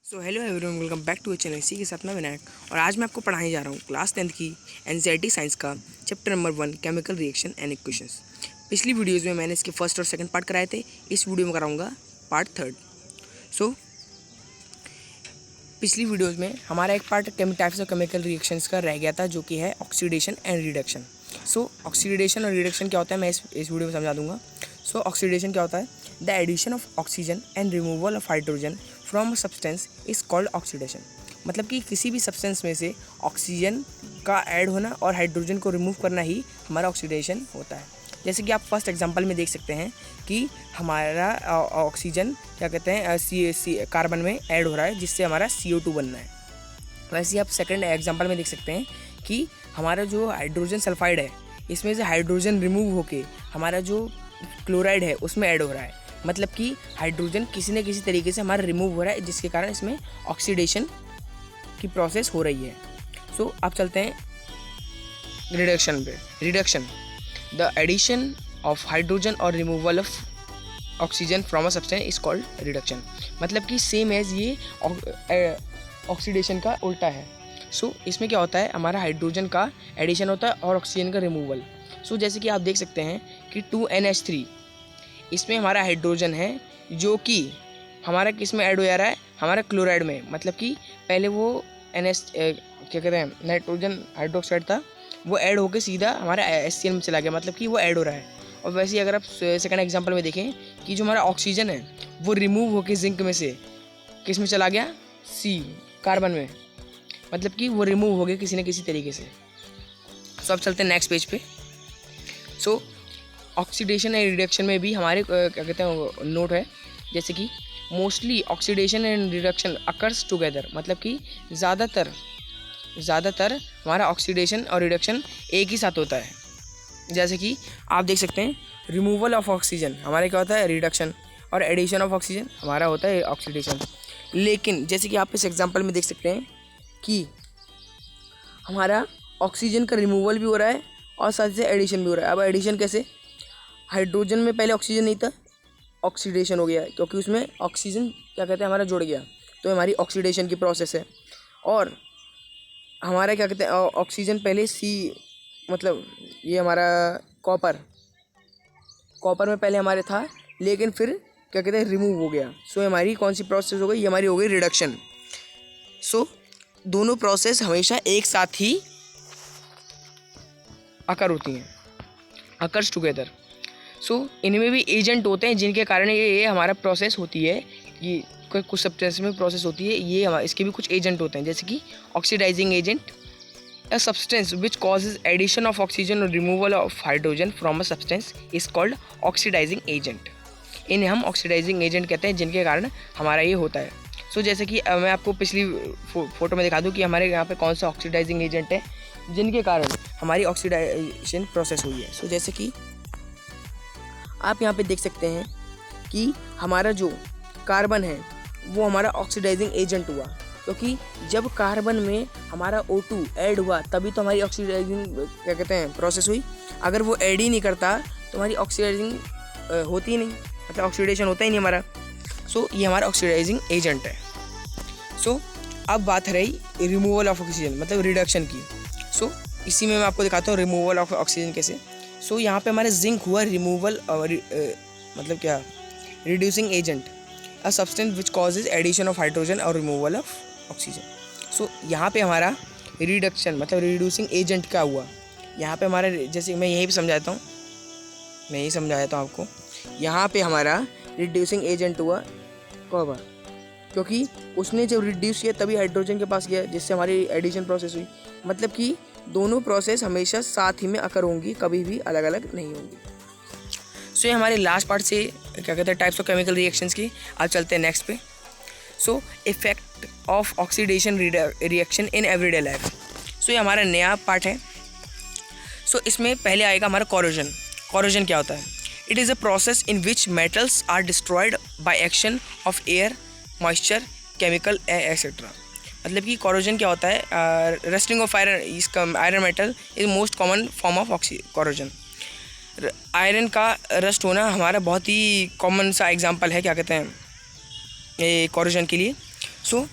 So hello everyone, welcome back to channel इसी के साथ मैं विनायक। और आज मैं आपको पढ़ाने जा रहा हूँ क्लास 10th की एनसीईआरटी साइंस का chapter number 1 chemical reaction and equations. पिछली वीडियोज़ में मैंने इसके फर्स्ट और सेकंड पार्ट कराए थे, इस वीडियो में कराऊंगा पार्ट थर्ड। सो पिछली वीडियोज़ में हमारा एक part types of chemical reactions का रह गया था, जो कि है oxidation and reduction. So oxidation और रिडक्शन क्या होता है मैं इस वीडियो में समझा दूंगा। सो ऑक्सीडेशन क्या होता है? The addition of oxygen and removal of hydrogen from substance is called oxidation. मतलब कि किसी भी सब्सटेंस में से ऑक्सीजन का ऐड होना और हाइड्रोजन को रिमूव करना ही हमारा ऑक्सीडेशन होता है। जैसे कि आप फर्स्ट एग्जांपल में देख सकते हैं कि हमारा ऑक्सीजन क्या कहते हैं कार्बन में ऐड हो रहा है, जिससे हमारा CO2 बनना है। वैसे ही आप सेकंड एग्जांपल में देख सकते हैं कि हमारा जो हाइड्रोजन सल्फाइड है, इसमें से हाइड्रोजन रिमूव होके हमारा जो क्लोराइड है उसमें ऐड हो रहा है। मतलब कि हाइड्रोजन किसी न किसी तरीके से हमारा रिमूव हो रहा है, जिसके कारण इसमें ऑक्सीडेशन की प्रोसेस हो रही है। सो अब चलते हैं रिडक्शन पे। Reduction, the addition of hydrogen और removal of oxygen from a substance is called reduction. मतलब कि सेम एज ये ऑक्सीडेशन का उल्टा है। सो इसमें क्या होता है, हमारा हाइड्रोजन का एडिशन होता है और ऑक्सीजन का रिमूवल। सो जैसे कि आप देख सकते हैं कि 2NH3, इसमें हमारा हाइड्रोजन है जो कि हमारा किस में ऐड हो जा रहा है, हमारा क्लोराइड में। मतलब कि पहले वो क्या कहते हैं नाइट्रोजन हाइड्रोक्साइड था, वो ऐड होकर सीधा हमारा HCl में चला गया। मतलब कि वो ऐड हो रहा है। और वैसे ही अगर आप सेकंड एग्जांपल में देखें कि जो हमारा ऑक्सीजन है वो रिमूव होकर जिंक में से किस में चला गया, कार्बन में। मतलब कि वो रिमूव हो गया किसी न किसी तरीके से। सो अब चलते हैं नेक्स्ट पेज पे। सो ऑक्सीडेशन एंड रिडक्शन में भी हमारे क्या कहते हैं नोट है, जैसे कि mostly oxidation and reduction occurs together. मतलब कि ज़्यादातर हमारा ऑक्सीडेशन और रिडक्शन एक ही साथ होता है। जैसे कि आप देख सकते हैं रिमूवल ऑफ ऑक्सीजन हमारे क्या होता है, रिडक्शन, और एडिशन ऑफ ऑक्सीजन हमारा होता है ऑक्सीडेशन। लेकिन जैसे कि आप इस एग्जांपल में देख सकते हैं कि हमारा ऑक्सीजन का रिमूवल भी हो रहा है और साथ से एडिशन भी हो रहा है। अब एडिशन कैसे? हाइड्रोजन में पहले ऑक्सीजन नहीं था, ऑक्सीडेशन हो गया है क्योंकि उसमें ऑक्सीजन क्या कहते हैं हमारा जुड़ गया, तो हमारी ऑक्सीडेशन की प्रोसेस है। और हमारा क्या कहते हैं ऑक्सीजन पहले मतलब ये हमारा कॉपर में पहले हमारे था, लेकिन फिर क्या कहते हैं रिमूव हो गया। सो हमारी कौन सी प्रोसेस हो गई, ये हमारी हो गई रिडक्शन। सो दोनों प्रोसेस हमेशा एक साथ ही अकर होती हैं, अकर्स टुगेदर। सो इनमें भी एजेंट होते हैं जिनके कारण ये हमारा प्रोसेस होती है। ये कुछ सब्सटेंस में प्रोसेस होती है, ये इसके भी कुछ एजेंट होते हैं, जैसे कि oxidising agent, a substance which causes addition of oxygen or removal of hydrogen from a substance is called oxidizing agent। इन्हें हम ऑक्सीडाइजिंग एजेंट कहते हैं, जिनके कारण हमारा ये होता है। सो जैसे कि मैं आपको पिछली फोटो में दिखा दूँ कि हमारे यहाँ पे कौन सा ऑक्सीडाइजिंग एजेंट है जिनके कारण हमारी ऑक्सीडाइजेशन प्रोसेस हुई है। सो जैसे कि आप यहाँ पे देख सकते हैं कि हमारा जो कार्बन है वो हमारा ऑक्सीडाइजिंग एजेंट हुआ, क्योंकि जब कार्बन में हमारा O2 ऐड हुआ तभी तो हमारी ऑक्सीडाइजिंग क्या कहते हैं प्रोसेस हुई। अगर वो ऐड ही नहीं करता तो हमारी ऑक्सीडाइजिंग होती ही नहीं, मतलब ऑक्सीडेशन होता ही नहीं हमारा। सो ये हमारा ऑक्सीडाइजिंग एजेंट है। सो अब बात रही रिमूवल ऑफ ऑक्सीजन मतलब रिडक्शन की। सो इसी में मैं आपको दिखाता हूँ रिमूवल ऑफ ऑक्सीजन कैसे। सो यहाँ पे हमारे जिंक हुआ रिमूवल मतलब क्या, reducing agent, a substance which causes addition of hydrogen और रिमूवल ऑफ ऑक्सीजन। सो यहाँ पे हमारा रिडक्शन मतलब रिड्यूसिंग एजेंट क्या हुआ, यहाँ पे हमारा, जैसे मैं यही समझाता हूँ आपको। यहाँ पे हमारा रिड्यूसिंग एजेंट हुआ कब, क्योंकि उसने जब रिड्यूस किया तभी हाइड्रोजन के पास गया, जिससे हमारी एडिशन प्रोसेस हुई। मतलब कि दोनों प्रोसेस हमेशा साथ ही में अकर होंगी, कभी भी अलग अलग नहीं होंगी। सो ये हमारे लास्ट पार्ट से क्या कहते हैं टाइप्स ऑफ केमिकल रिएक्शंस की। आज चलते हैं नेक्स्ट पे। So effect of oxidation reaction in everyday life. So ये हमारा नया पार्ट है। सो इसमें पहले आएगा हमारा कोरोजन। कोरोजन क्या होता है? It is a process in which metals are destroyed by action of air, moisture, chemical etcetera. मतलब कि कोरोजन क्या होता है, रस्टिंग ऑफ आयरन। इसका iron metal is most common form of corrosion. Iron का रस्ट होना हमारा बहुत ही कॉमन सा एग्जाम्पल है क्या कहते हैं कोरोजन के लिए। सो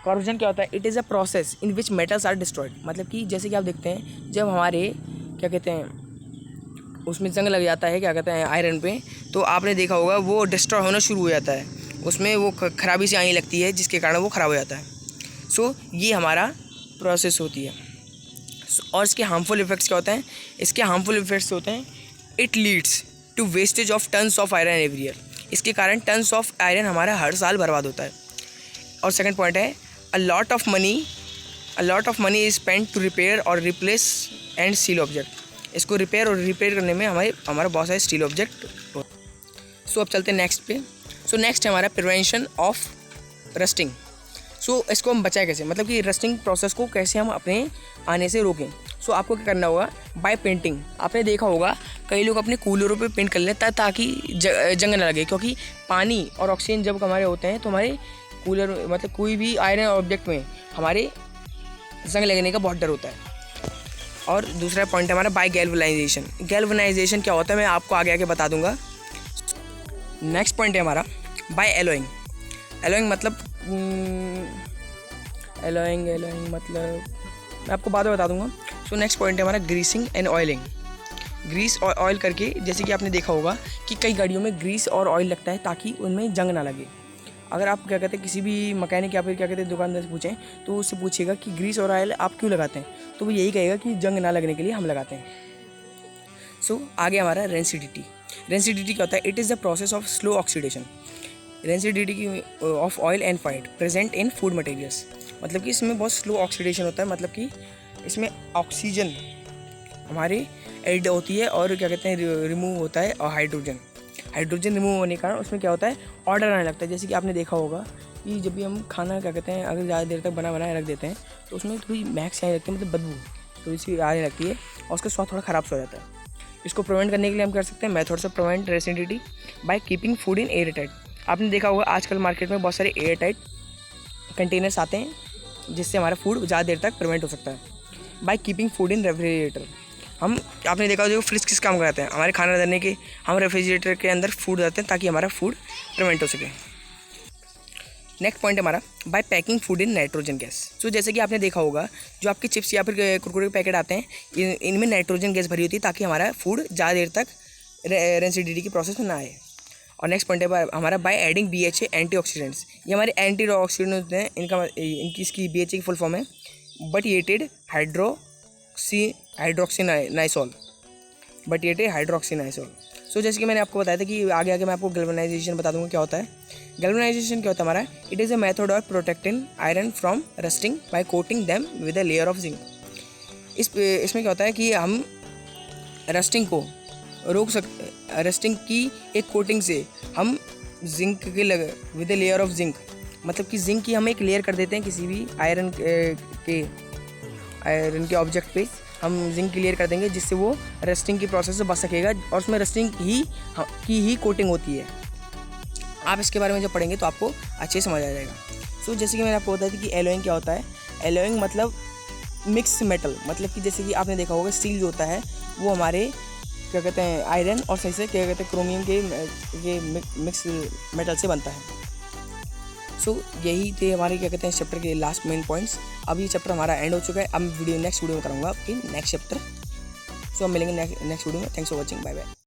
कॉरोजन क्या होता है? It is a process in which metals are destroyed. मतलब कि जैसे कि आप देखते हैं जब हमारे क्या कहते हैं उसमें जंग लग जाता है, क्या कहते हैं आयरन पे, तो आपने देखा होगा वो डिस्ट्रॉय होना शुरू हो जाता है, उसमें वो खराबी सी आने लगती है जिसके कारण वो ख़राब हो जाता है। सो ये हमारा प्रोसेस होती है। और इसके हार्मफुल इफेक्ट्स क्या होते हैं? इसके हार्मफुल इफेक्ट्स होते हैं it leads to wastage of tons of iron every year. इसके कारण टन्स ऑफ आयरन हमारा हर साल बर्बाद होता है। और सेकंड पॉइंट है a lot of money is spend to repair और रिप्लेस एंड स्टील ऑब्जेक्ट। इसको रिपेयर और रिपेयर करने में हमारा बहुत सारे स्टील ऑब्जेक्ट। सो अब चलते हैं नेक्स्ट पे। सो नेक्स्ट है हमारा प्रिवेंशन ऑफ रस्टिंग। सो इसको हम बचाएं कैसे? मतलब कि रस्टिंग प्रोसेस को कैसे हम अपने आने से रोकें। सो आपको क्या करना होगा? By painting. आपने देखा होगा कई लोग अपने कूलरों पे पेंट कर लेते हैं ताकि जंग ना लगे, क्योंकि पानी और ऑक्सीजन जब हमारे होते हैं तो हमारे कूलर मतलब कोई भी आयरन ऑब्जेक्ट में हमारे जंग लगने का बहुत डर होता है। और दूसरा पॉइंट है हमारा बाय गैल्वेनाइजेशन। गैल्वेनाइजेशन क्या होता है मैं आपको आगे आगे बता दूंगा। नेक्स्ट पॉइंट है हमारा बाय एलोइंग। एलोइंग मतलब मैं आपको बाद में बता दूंगा। सो नेक्स्ट पॉइंट है हमारा ग्रीसिंग एंड ऑयलिंग। ग्रीस और ऑयल करके, जैसे कि आपने देखा होगा कि कई गाड़ियों में ग्रीस और ऑयल लगता है ताकि उनमें जंग ना लगे। अगर आप क्या कहते हैं किसी भी मैकेनिक या फिर क्या कहते हैं दुकानदार से पूछें तो उससे पूछेगा कि ग्रीस और ऑयल आप क्यों लगाते हैं, तो वो यही कहेगा कि जंग ना लगने के लिए हम लगाते हैं। सो आगे हमारा रेंसिडिटी। रेंसिडिटी क्या होता है? It is the process of slow oxidation. Rancidity की of oil and fat present in food materials. मतलब कि इसमें बहुत स्लो ऑक्सीडेशन होता है, मतलब कि इसमें ऑक्सीजन हमारी ऐड होती है और क्या कहते हैं रिमूव होता है, और हाइड्रोजन रिमूव होने के कारण उसमें क्या होता है? ऑर्डर आने लगता है। जैसे कि आपने देखा होगा कि जब भी हम खाना क्या कहते हैं अगर ज़्यादा देर तक बनाए रख देते हैं तो उसमें थोड़ी महक आने लगती है, मतलब बदबू थोड़ी सी आने लगती है और उसका स्वाद थोड़ा ख़राब सा हो जाता है। इसको प्रिवेंट करने के लिए हम कर सकते हैं methods of prevent rancidity by keeping food in airtight. आपने देखा होगा आजकल मार्केट में बहुत सारे एयर टाइट कंटेनर्स आते हैं जिससे हमारा फूड ज़्यादा देर तक प्रिवेंट हो सकता है। बाय कीपिंग फूड इन रेफ्रिजरेटर। आपने देखा जो फ्रिज किस काम कराते हैं? हमारे खाना रखने के हम रेफ्रिजरेटर के अंदर फूड डालते हैं ताकि हमारा फूड प्रिवेंट हो सके। नेक्स्ट पॉइंट हमारा by packing food in nitrogen gas. So जैसे कि आपने देखा होगा जो आपके चिप्स या फिर कुरकुरे के पैकेट आते हैं इनमें नाइट्रोजन गैस भरी होती है ताकि हमारा फूड ज़्यादा देर तक रेंसिडिटी की प्रोसेस में ना आए। और नेक्स्ट पॉइंट है हमारा बाय एडिंग BHA एंटीऑक्सीडेंट्स। ये हमारे एंटीऑक्सीडेंट होते हैं, इसकी BHA की फुल फॉर्म है बटिएटेड हाइड्रोक्सीनाइसोल। सो जैसे कि मैंने आपको बताया था कि आगे मैं आपको गैल्वेनाइजेशन बता दूंगा क्या होता है। गैल्वेनाइजेशन क्या होता है हमारा? It is a method of protecting iron from rusting by coating them with a layer of zinc. इसमें क्या होता है कि हम रस्टिंग को रोक सकते, रस्टिंग की एक कोटिंग से हम जिंक के with a layer of zinc, मतलब कि जिंक की हम एक लेयर कर देते हैं किसी भी आयरन के ऑब्जेक्ट पे हम जिंक क्लियर कर देंगे जिससे वो रस्टिंग की प्रोसेस से बच सकेगा और उसमें रस्टिंग की ही कोटिंग होती है। आप इसके बारे में जब पढ़ेंगे तो आपको अच्छे से समझ आ जाएगा। सो जैसे कि मैंने आपको बताया था कि एलोइंग क्या होता है। एलोइंग मतलब मिक्स मेटल, मतलब कि जैसे कि आपने देखा होगा स्टील जो होता है वो हमारे क्या कहते हैं आयरन और सही से क्या कहते हैं क्रोमियम के ये मिक्स मेटल से बनता है। सो यही थे हमारे क्या कहते हैं चैप्टर के लास्ट मेन पॉइंट्स। अब ये चैप्टर हमारा एंड हो चुका है। अब नेक्स्ट वीडियो में कराऊंगा आपकी नेक्स्ट चैप्टर। सो हम मिलेंगे नेक्स्ट वीडियो में। Thanks for watching, bye bye.